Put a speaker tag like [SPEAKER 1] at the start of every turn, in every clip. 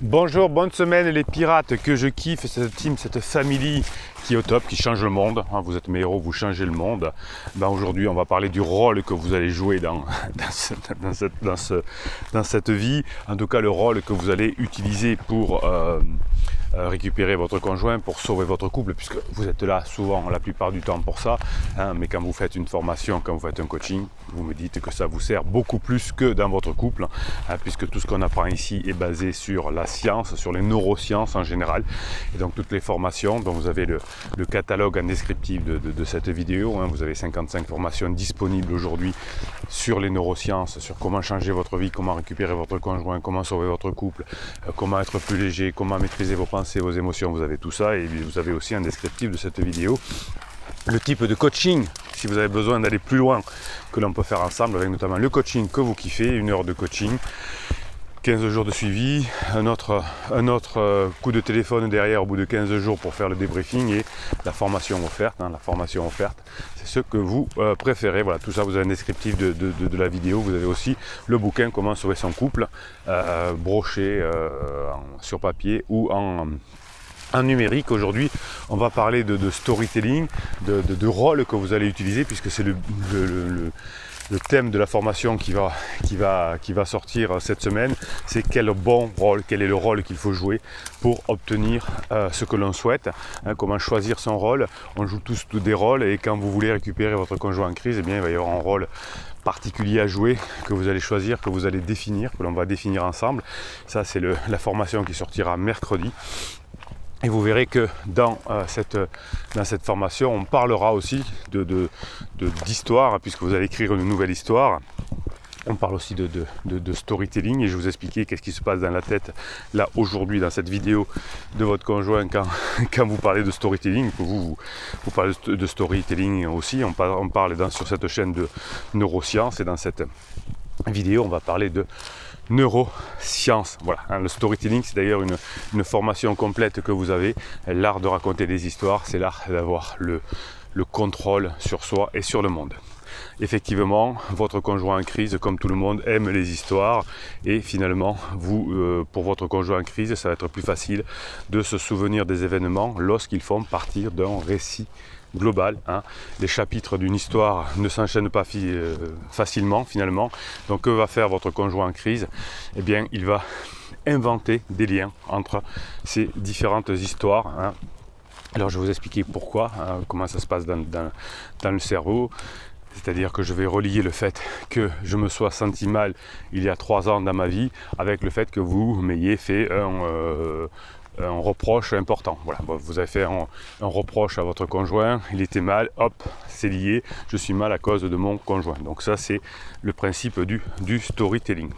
[SPEAKER 1] Bonjour, bonne semaine les pirates que je kiffe, cette team, cette famille qui est au top, qui change le monde. Vous êtes mes héros, vous changez le monde. Aujourd'hui, on va parler du rôle que vous allez jouer dans cette vie. En tout cas, le rôle que vous allez utiliser pour récupérer votre conjoint, pour sauver votre couple, puisque vous êtes là souvent, la plupart du temps pour ça. Mais quand vous faites une formation, quand vous faites un coaching, vous me dites que ça vous sert beaucoup plus que dans votre couple, puisque tout ce qu'on apprend ici est basé sur la science, sur les neurosciences en général. Et donc toutes les formations, dont vous avez le catalogue en descriptif de cette vidéo, vous avez 55 formations disponibles aujourd'hui sur les neurosciences, sur comment changer votre vie, comment récupérer votre conjoint, comment sauver votre couple, comment être plus léger, comment maîtriser vos pensées, vos émotions. Vous avez tout ça et vous avez aussi un descriptif de cette vidéo le type de coaching, si vous avez besoin d'aller plus loin, que l'on peut faire ensemble, avec notamment le coaching que vous kiffez, 1 heure de coaching, 15 jours de suivi, un autre coup de téléphone derrière au bout de 15 jours pour faire le débriefing et la formation offerte. La formation offerte, c'est ce que vous préférez. Voilà, tout ça, vous avez un descriptif de la vidéo. Vous avez aussi le bouquin Comment sauver son couple, broché sur papier ou en numérique. Aujourd'hui, on va parler de storytelling, de rôle que vous allez utiliser, puisque c'est le thème de la formation qui va sortir cette semaine. C'est quel est le rôle qu'il faut jouer pour obtenir ce que l'on souhaite, comment choisir son rôle. On joue tous des rôles, et quand vous voulez récupérer votre conjoint en crise, il va y avoir un rôle particulier à jouer, que vous allez choisir, que vous allez définir, que l'on va définir ensemble. Ça, c'est la formation qui sortira mercredi. Et vous verrez que dans cette formation, on parlera aussi d'histoire, puisque vous allez écrire une nouvelle histoire. On parle aussi de storytelling, et je vais vous expliquer qu'est-ce qui se passe dans la tête, là, aujourd'hui, dans cette vidéo de votre conjoint, quand vous parlez de storytelling, que vous parlez de storytelling aussi. On parle sur cette chaîne de neurosciences, et dans cette vidéo, on va parler de neurosciences. Voilà, le storytelling, c'est d'ailleurs une formation complète que vous avez. L'art de raconter des histoires, c'est l'art d'avoir le contrôle sur soi et sur le monde. Effectivement, votre conjoint en crise, comme tout le monde, aime les histoires, et finalement, pour votre conjoint en crise, ça va être plus facile de se souvenir des événements lorsqu'ils font partir d'un récit global. Les chapitres d'une histoire ne s'enchaînent pas facilement finalement. Donc que va faire votre conjoint en crise? Eh bien, il va inventer des liens entre ces différentes histoires. Alors je vais vous expliquer pourquoi, comment ça se passe dans le cerveau. C'est-à-dire que je vais relier le fait que je me sois senti mal il y a 3 ans dans ma vie avec le fait que vous m'ayez fait un reproche important. Voilà, vous avez fait un reproche à votre conjoint, il était mal, hop, c'est lié, je suis mal à cause de mon conjoint. Donc ça, c'est le principe du storytelling.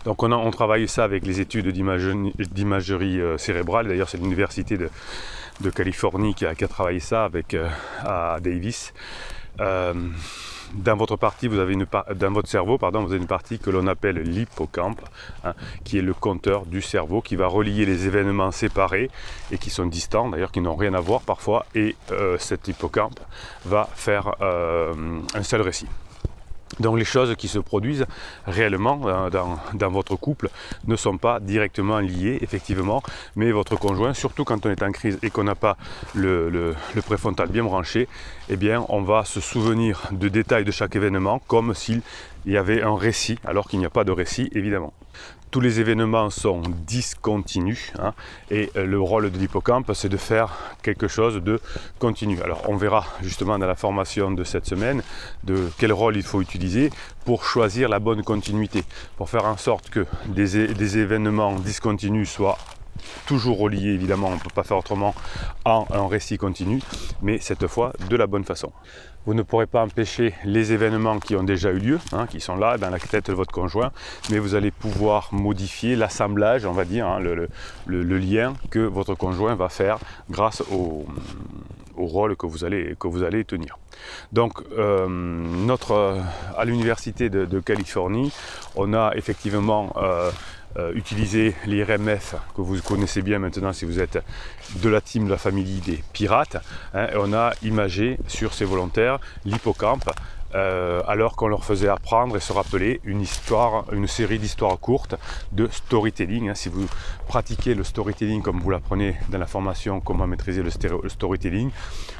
[SPEAKER 1] Donc on travaille ça avec les études d'imagerie cérébrale. D'ailleurs, c'est l'université de Californie qui a travaillé ça à Davis. Dans votre cerveau, vous avez une partie que l'on appelle l'hippocampe, qui est le compteur du cerveau, qui va relier les événements séparés et qui sont distants, d'ailleurs, qui n'ont rien à voir parfois, et cet hippocampe va faire un seul récit. Donc les choses qui se produisent réellement dans votre couple ne sont pas directement liées, effectivement, mais votre conjoint, surtout quand on est en crise et qu'on n'a pas le préfrontal bien branché, eh bien on va se souvenir de détails de chaque événement comme s'il y avait un récit, alors qu'il n'y a pas de récit, évidemment. Tous les événements sont discontinus, et le rôle de l'hippocampe, c'est de faire quelque chose de continu. Alors on verra justement dans la formation de cette semaine de quel rôle il faut utiliser pour choisir la bonne continuité, pour faire en sorte que des événements discontinus soient toujours reliés, évidemment, on ne peut pas faire autrement, en un récit continu, mais cette fois de la bonne façon. Vous ne pourrez pas empêcher les événements qui ont déjà eu lieu, qui sont là dans la tête de votre conjoint, mais vous allez pouvoir modifier l'assemblage, on va dire, le lien que votre conjoint va faire grâce au rôle que vous allez tenir. Donc à l'université de Californie, on a effectivement utiliser les RMF que vous connaissez bien maintenant si vous êtes de la team de la famille des pirates, hein, et on a imagé sur ces volontaires l'hippocampe alors qu'on leur faisait apprendre et se rappeler une série d'histoires courtes de storytelling. Hein. Si vous pratiquez le storytelling comme vous l'apprenez dans la formation Comment maîtriser le storytelling,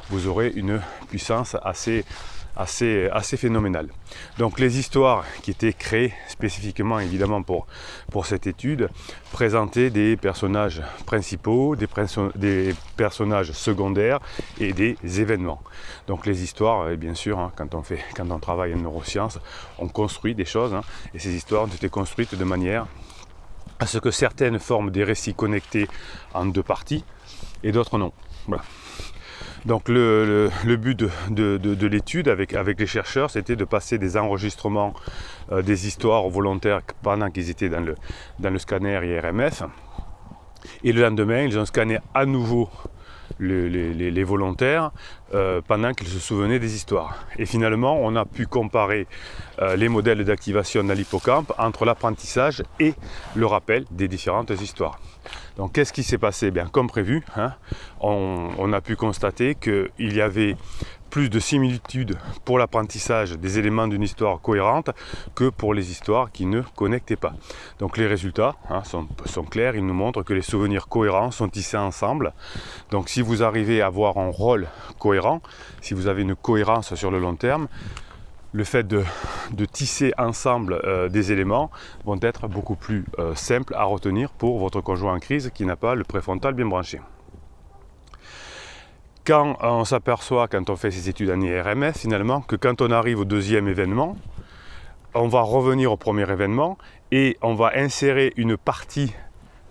[SPEAKER 1] vous aurez une puissance assez phénoménal. Donc les histoires qui étaient créées spécifiquement évidemment pour cette étude présentaient des personnages principaux, des personnages secondaires et des événements. Donc les histoires, et bien sûr, hein, quand on travaille en neurosciences, on construit des choses, hein, et ces histoires ont été construites de manière à ce que certaines forment des récits connectés en deux parties et d'autres non. Voilà. Donc le but de l'étude avec les chercheurs, c'était de passer des enregistrements des histoires aux volontaires pendant qu'ils étaient dans le scanner IRMF. Et le lendemain, ils ont scanné à nouveau les volontaires pendant qu'ils se souvenaient des histoires. Et finalement, on a pu comparer les modèles d'activation de l'hippocampe entre l'apprentissage et le rappel des différentes histoires. Donc qu'est-ce qui s'est passé? Bien, comme prévu, hein, on a pu constater qu'il y avait plus de similitudes pour l'apprentissage des éléments d'une histoire cohérente que pour les histoires qui ne connectaient pas. Donc les résultats, hein, sont clairs, ils nous montrent que les souvenirs cohérents sont tissés ensemble. Donc si vous arrivez à avoir un rôle cohérent, si vous avez une cohérence sur le long terme, le fait de tisser ensemble des éléments vont être beaucoup plus simples à retenir pour votre conjoint en crise qui n'a pas le préfrontal bien branché. Quand on s'aperçoit, quand on fait ces études en IRMF, finalement, que quand on arrive au deuxième événement, on va revenir au premier événement et on va insérer une partie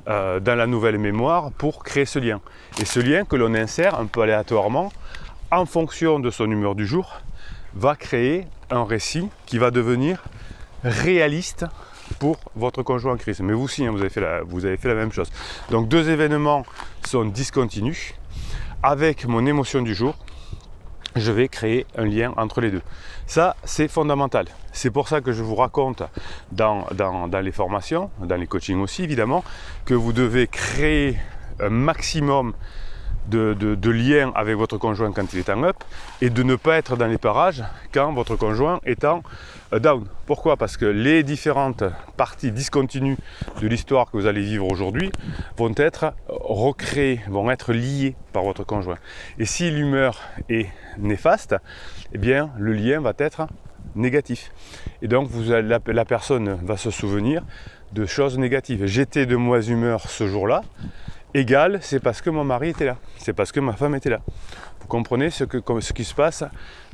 [SPEAKER 1] dans la nouvelle mémoire pour créer ce lien. Et ce lien que l'on insère un peu aléatoirement, en fonction de son humeur du jour, va créer un récit qui va devenir réaliste pour votre conjoint en crise. Mais vous aussi, hein, vous avez fait la même chose. Donc deux événements sont discontinus. Avec mon émotion du jour, je vais créer un lien entre les deux. Ça, c'est fondamental. C'est pour ça que je vous raconte dans les formations, dans les coachings aussi évidemment, que vous devez créer un maximum de liens avec votre conjoint quand il est en up et de ne pas être dans les parages quand votre conjoint est en down. Pourquoi? Parce que les différentes parties discontinues de l'histoire que vous allez vivre aujourd'hui vont être recréées, vont être liées par votre conjoint. Et si l'humeur est néfaste, eh bien le lien va être négatif. Et donc la personne va se souvenir de choses négatives. J'étais de mauvaise humeur ce jour-là. Égal, c'est parce que mon mari était là, c'est parce que ma femme était là. Vous comprenez ce qui se passe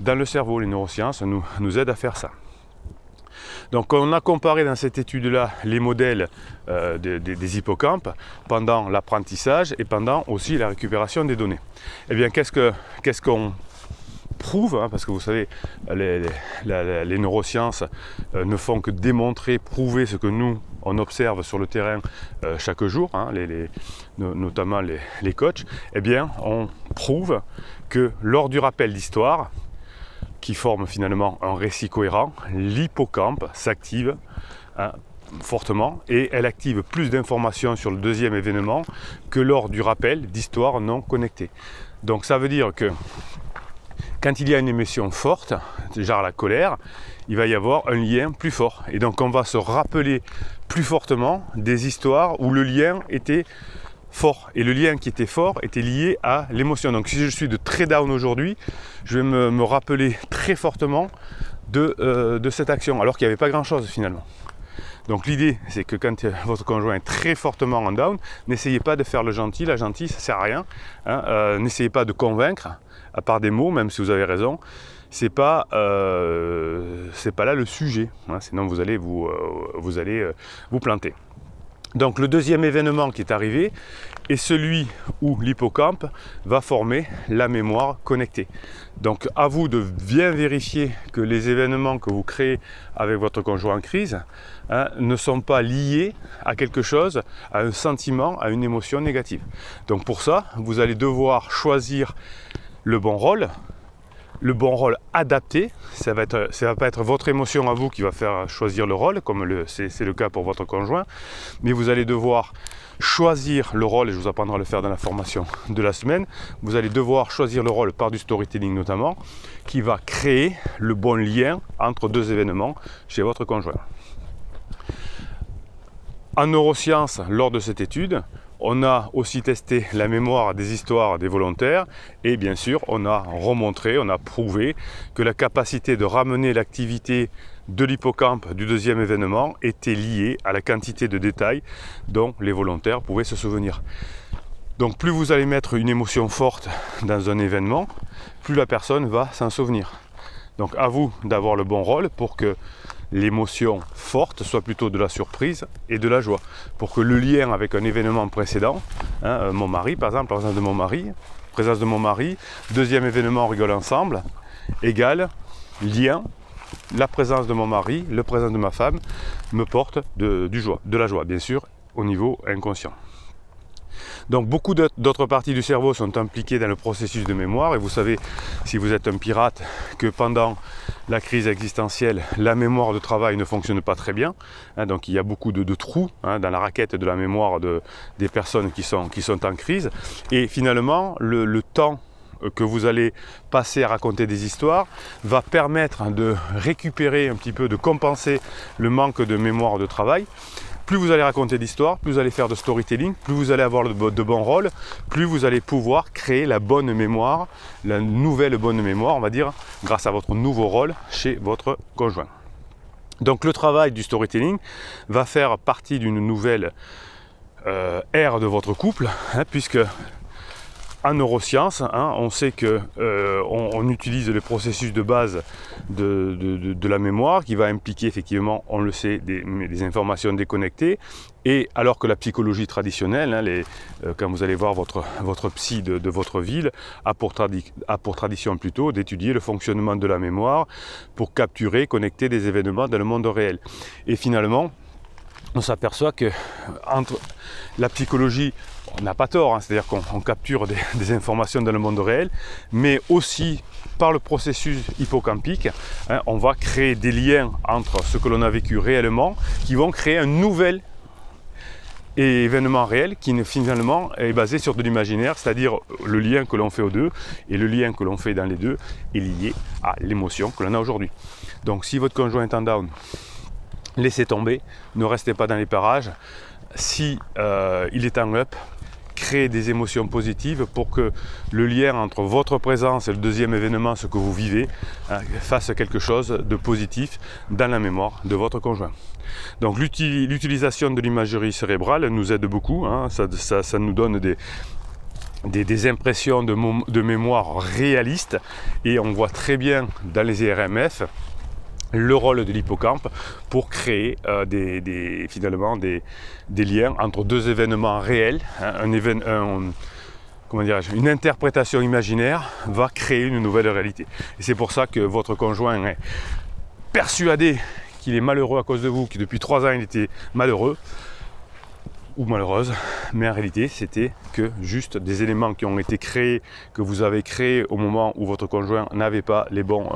[SPEAKER 1] dans le cerveau. Les neurosciences nous aident à faire ça. Donc on a comparé dans cette étude-là les modèles des hippocampes pendant l'apprentissage et pendant aussi la récupération des données. Eh bien, qu'est-ce qu'on prouve, hein, parce que vous savez, les neurosciences ne font que démontrer, prouver ce que nous, on observe sur le terrain chaque jour, hein, notamment les coachs. Eh bien, on prouve que lors du rappel d'histoire, qui forme finalement un récit cohérent, l'hippocampe s'active, hein, fortement, et elle active plus d'informations sur le deuxième événement que lors du rappel d'histoire non connectée. Donc ça veut dire que quand il y a une émotion forte, genre la colère, il va y avoir un lien plus fort. Et donc on va se rappeler plus fortement des histoires où le lien était fort. Et le lien qui était fort était lié à l'émotion. Donc si je suis de très down aujourd'hui, je vais me rappeler très fortement de cette action, alors qu'il n'y avait pas grand-chose finalement. Donc l'idée, c'est que quand votre conjoint est très fortement en down, n'essayez pas de faire le gentil, la gentille, ça ne sert à rien. Hein, n'essayez pas de convaincre, à part des mots, même si vous avez raison. C'est pas là le sujet, hein, sinon vous allez vous planter. Donc le deuxième événement qui est arrivé est celui où l'hippocampe va former la mémoire connectée. Donc à vous de bien vérifier que les événements que vous créez avec votre conjoint en crise, hein, ne sont pas liés à quelque chose, à un sentiment, à une émotion négative. Donc pour ça, vous allez devoir choisir le bon rôle, le bon rôle adapté. Ça va pas être votre émotion à vous qui va faire choisir le rôle, comme c'est le cas pour votre conjoint, mais vous allez devoir choisir le rôle, et je vous apprendrai à le faire dans la formation de la semaine. Vous allez devoir choisir le rôle par du storytelling notamment, qui va créer le bon lien entre deux événements chez votre conjoint. En neurosciences, lors de cette étude, on a aussi testé la mémoire des histoires des volontaires et bien sûr on a remontré, on a prouvé que la capacité de ramener l'activité de l'hippocampe du deuxième événement était liée à la quantité de détails dont les volontaires pouvaient se souvenir. Donc plus vous allez mettre une émotion forte dans un événement, plus la personne va s'en souvenir. Donc à vous d'avoir le bon rôle pour que l'émotion forte soit plutôt de la surprise et de la joie. Pour que le lien avec un événement précédent, mon mari par exemple, présence de mon mari, deuxième événement on rigole ensemble, égale lien, la présence de mon mari, la présence de ma femme me porte de la joie, bien sûr, au niveau inconscient. Donc beaucoup d'autres parties du cerveau sont impliquées dans le processus de mémoire et vous savez, si vous êtes un pirate, que pendant la crise existentielle, la mémoire de travail ne fonctionne pas très bien. Donc il y a beaucoup de trous dans la raquette de la mémoire des personnes qui sont en crise. Et finalement, le temps que vous allez passer à raconter des histoires va permettre de récupérer un petit peu, de compenser le manque de mémoire de travail. Plus vous allez raconter d'histoires, plus vous allez faire de storytelling, plus vous allez avoir de bons rôles, plus vous allez pouvoir créer la bonne mémoire, la nouvelle bonne mémoire, on va dire, grâce à votre nouveau rôle chez votre conjoint. Donc le travail du storytelling va faire partie d'une nouvelle ère de votre couple, puisque en neurosciences, on sait que on utilise les processus de base de la mémoire qui va impliquer effectivement, on le sait, des informations déconnectées. Et alors que la psychologie traditionnelle, quand vous allez voir votre psy de votre ville, a pour tradition plutôt d'étudier le fonctionnement de la mémoire pour capturer, connecter des événements dans le monde réel. Et finalement, on s'aperçoit que entre la psychologie, on n'a pas tort, c'est-à-dire qu'on capture des informations dans le monde réel, mais aussi par le processus hippocampique, on va créer des liens entre ce que l'on a vécu réellement, qui vont créer un nouvel événement réel qui finalement est basé sur de l'imaginaire, c'est-à-dire le lien que l'on fait aux deux, et le lien que l'on fait dans les deux est lié à l'émotion que l'on a aujourd'hui. Donc si votre conjoint est en down, laissez tomber, ne restez pas dans les parages. Si il est en up, créez des émotions positives pour que le lien entre votre présence et le deuxième événement, ce que vous vivez, fasse quelque chose de positif dans la mémoire de votre conjoint. Donc l'utilisation de l'imagerie cérébrale nous aide beaucoup, ça nous donne des impressions de mémoire réalistes et on voit très bien dans les ERMF le rôle de l'hippocampe pour créer finalement des liens entre deux événements réels. Une interprétation imaginaire va créer une nouvelle réalité. Et c'est pour ça que votre conjoint est persuadé qu'il est malheureux à cause de vous, que depuis 3 ans il était malheureux ou malheureuse, mais en réalité c'était que juste des éléments qui ont été créés, que vous avez créés au moment où votre conjoint n'avait pas les bons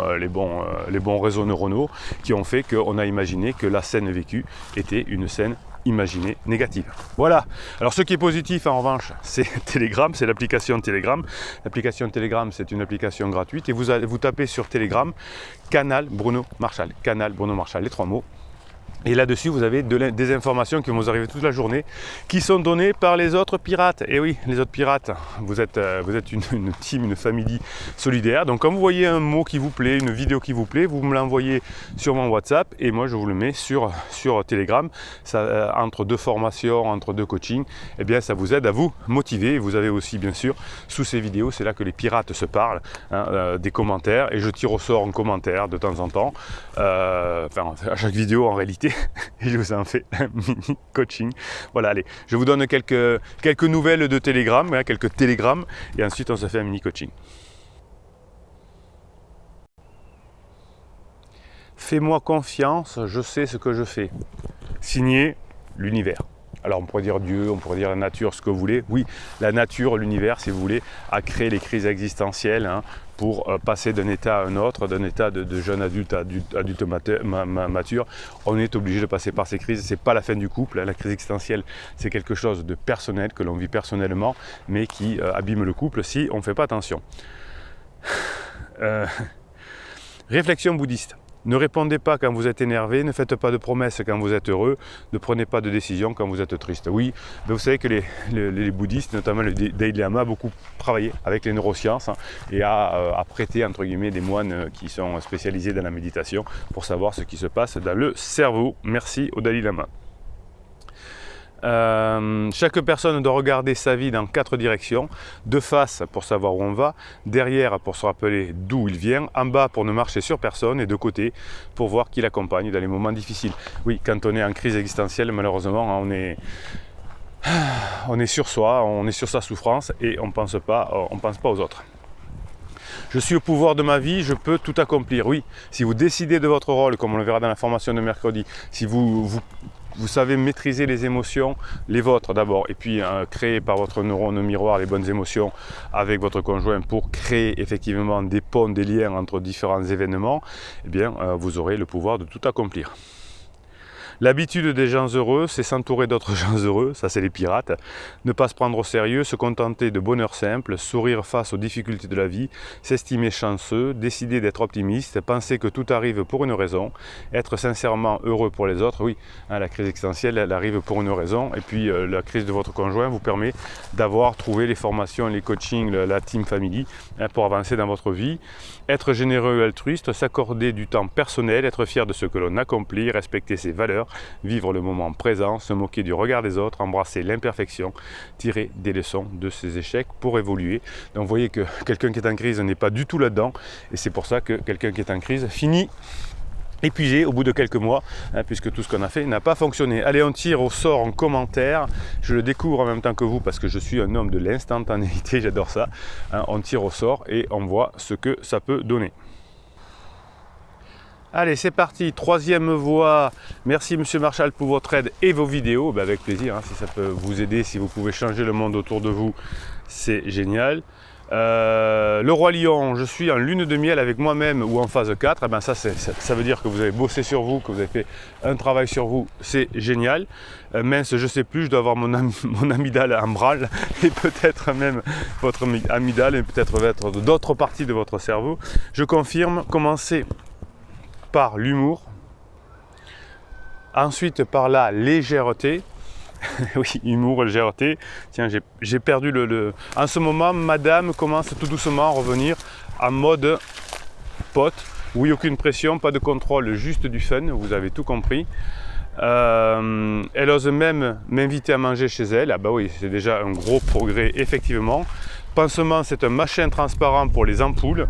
[SPEAKER 1] réseaux neuronaux, qui ont fait qu'on a imaginé que la scène vécue était une scène imaginée négative. Voilà. Alors ce qui est positif en revanche, c'est Telegram, c'est l'application Telegram. L'application Telegram, c'est une application gratuite et vous tapez sur Telegram Canal Bruno Marchal, les 3 mots. Et là-dessus, vous avez des informations qui vont vous arriver toute la journée, qui sont données par les autres pirates. Et oui, les autres pirates, vous êtes une team, une famille solidaire. Donc quand vous voyez un mot qui vous plaît, une vidéo qui vous plaît, vous me l'envoyez sur mon WhatsApp et moi je vous le mets sur Telegram. Ça, entre 2 formations, entre 2 coachings, eh bien ça vous aide à vous motiver. Et vous avez aussi bien sûr, sous ces vidéos, c'est là que les pirates se parlent, des commentaires. Et je tire au sort un commentaire de temps en temps, à chaque vidéo en réalité. Et je vous en fais un mini coaching. Voilà, allez, je vous donne quelques nouvelles de Telegram, quelques télégrammes, et ensuite on se fait un mini coaching. Fais-moi confiance, je sais ce que je fais. Signé l'univers. Alors on pourrait dire Dieu, on pourrait dire la nature, ce que vous voulez. Oui, la nature, l'univers, si vous voulez, a créé les crises existentielles hein, pour passer d'un état à un autre, d'un état de jeune adulte à adulte mature. On est obligé de passer par ces crises. C'est pas la fin du couple. Hein. La crise existentielle, c'est quelque chose de personnel, que l'on vit personnellement, mais qui abîme le couple si on ne fait pas attention. Réflexion bouddhiste. Ne répondez pas quand vous êtes énervé, ne faites pas de promesses quand vous êtes heureux, ne prenez pas de décision quand vous êtes triste. Oui, mais vous savez que les bouddhistes, notamment le Dalai Lama, a beaucoup travaillé avec les neurosciences hein, et a prêté entre guillemets des moines qui sont spécialisés dans la méditation pour savoir ce qui se passe dans le cerveau. Merci au Dalai Lama. Chaque personne doit regarder sa vie dans 4 directions, de face pour savoir où on va, derrière pour se rappeler d'où il vient, en bas pour ne marcher sur personne et de côté pour voir qui l'accompagne dans les moments difficiles. Oui, quand on est en crise existentielle, malheureusement, on est sur soi, on est sur sa souffrance et on ne pense pas aux autres. Je suis au pouvoir de ma vie, je peux tout accomplir. Oui, si vous décidez de votre rôle, comme on le verra dans la formation de mercredi, si vous savez maîtriser les émotions, les vôtres d'abord, et puis créer par votre neurone miroir les bonnes émotions avec votre conjoint pour créer effectivement des ponts, des liens entre différents événements, eh bien vous aurez le pouvoir de tout accomplir. L'habitude des gens heureux, c'est s'entourer d'autres gens heureux, ça c'est les pirates. Ne pas se prendre au sérieux, se contenter de bonheur simple, sourire face aux difficultés de la vie, s'estimer chanceux, décider d'être optimiste, penser que tout arrive pour une raison, être sincèrement heureux pour les autres. Oui, hein, la crise existentielle, elle arrive pour une raison. Et puis la crise de votre conjoint vous permet d'avoir trouvé les formations, les coachings, la team family hein, pour avancer dans votre vie. Être généreux et altruiste, s'accorder du temps personnel, être fier de ce que l'on accomplit, respecter ses valeurs, vivre le moment présent, se moquer du regard des autres, embrasser l'imperfection, tirer des leçons de ses échecs pour évoluer. Donc vous voyez que quelqu'un qui est en crise n'est pas du tout là-dedans et c'est pour ça que quelqu'un qui est en crise finit épuisé au bout de quelques mois, hein, puisque tout ce qu'on a fait n'a pas fonctionné. Allez, on tire au sort en commentaire. Je le découvre en même temps que vous parce que je suis un homme de l'instantanéité, j'adore ça. Hein, on tire au sort et on voit ce que ça peut donner. Allez, c'est parti, 3e voie. Merci Monsieur Marchal pour votre aide et vos vidéos. Ben, avec plaisir, hein, si ça peut vous aider, si vous pouvez changer le monde autour de vous, c'est génial. Le roi lion, je suis en lune de miel avec moi-même ou en phase 4, eh ben ça veut dire que vous avez bossé sur vous, que vous avez fait un travail sur vous, c'est génial. Mince, je sais plus, je dois avoir mon amygdale en branle et peut-être même votre amygdale et peut-être d'autres parties de votre cerveau. Je confirme, commencez par l'humour, ensuite par la légèreté. Oui, humour, légèreté. Tiens, j'ai perdu En ce moment, madame commence tout doucement à revenir en mode pote. Oui, aucune pression, pas de contrôle, juste du fun, vous avez tout compris. Elle ose même m'inviter à manger chez elle. Ah bah oui, c'est déjà un gros progrès, effectivement. Pansement, c'est un machin transparent pour les ampoules,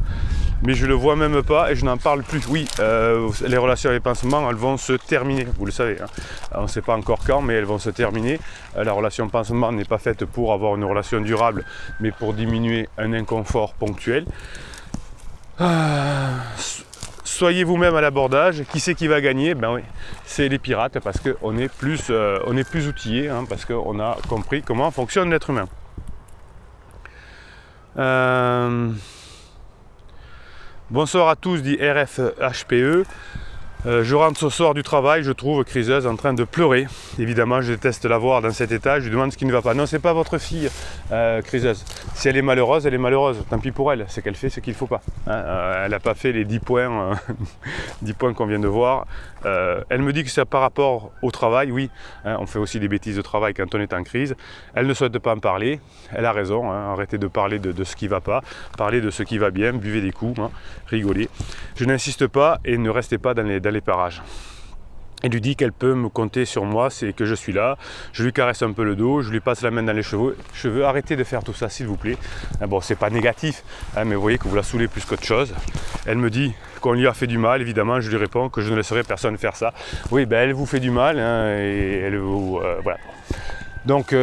[SPEAKER 1] mais je le vois même pas et je n'en parle plus. Oui, les relations avec pansement, elles vont se terminer, vous le savez. Hein. On ne sait pas encore quand, mais elles vont se terminer. La relation pansement n'est pas faite pour avoir une relation durable, mais pour diminuer un inconfort ponctuel. Soyez vous-même à l'abordage. Qui c'est qui va gagner? Ben oui, c'est les pirates parce qu'on est plus outillés, hein, parce qu'on a compris comment fonctionne l'être humain. Bonsoir à tous, dit RFHPE. Je rentre ce soir du travail, je trouve criseuse en train de pleurer. Évidemment, je déteste la voir dans cet état, je lui demande ce qui ne va pas. Non, c'est pas votre fille criseuse. Si elle est malheureuse, elle est malheureuse. Tant pis pour elle, c'est qu'elle fait ce qu'il ne faut pas. Hein. Elle n'a pas fait les 10 points, 10 points qu'on vient de voir. Elle me dit que c'est par rapport au travail, oui. Hein, on fait aussi des bêtises de travail quand on est en crise. Elle ne souhaite pas en parler. Elle a raison, hein, arrêtez de parler de ce qui ne va pas. Parlez de ce qui va bien, buvez des coups, hein, rigolez. Je n'insiste pas et ne restez pas dans les parages. Elle lui dit qu'elle peut me compter sur moi, c'est que je suis là. Je lui caresse un peu le dos, je lui passe la main dans les cheveux. Arrêtez de faire tout ça, s'il vous plaît. Bon, c'est pas négatif, hein, mais vous voyez que vous la saoulez plus qu'autre chose. Elle me dit qu'on lui a fait du mal, évidemment. Je lui réponds que je ne laisserai personne faire ça. Oui, ben elle vous fait du mal, hein, et elle vous... voilà. Donc,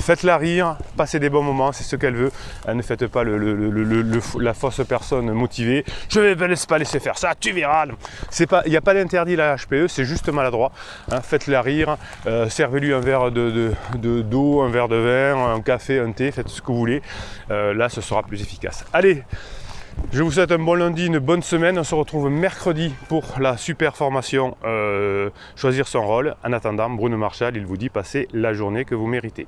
[SPEAKER 1] Faites-la rire, passez des bons moments, c'est ce qu'elle veut. Ne faites pas la fausse personne motivée. Je ne vais pas laisser faire ça, tu verras. Il n'y a pas d'interdit à la HPE, c'est juste maladroit. Hein, faites-la rire, servez-lui un verre d'eau, un verre de vin, un café, un thé, faites ce que vous voulez. Là, ce sera plus efficace. Allez, je vous souhaite un bon lundi, une bonne semaine. On se retrouve mercredi pour la super formation Choisir son rôle. En attendant, Bruno Marchal, il vous dit passez la journée que vous méritez.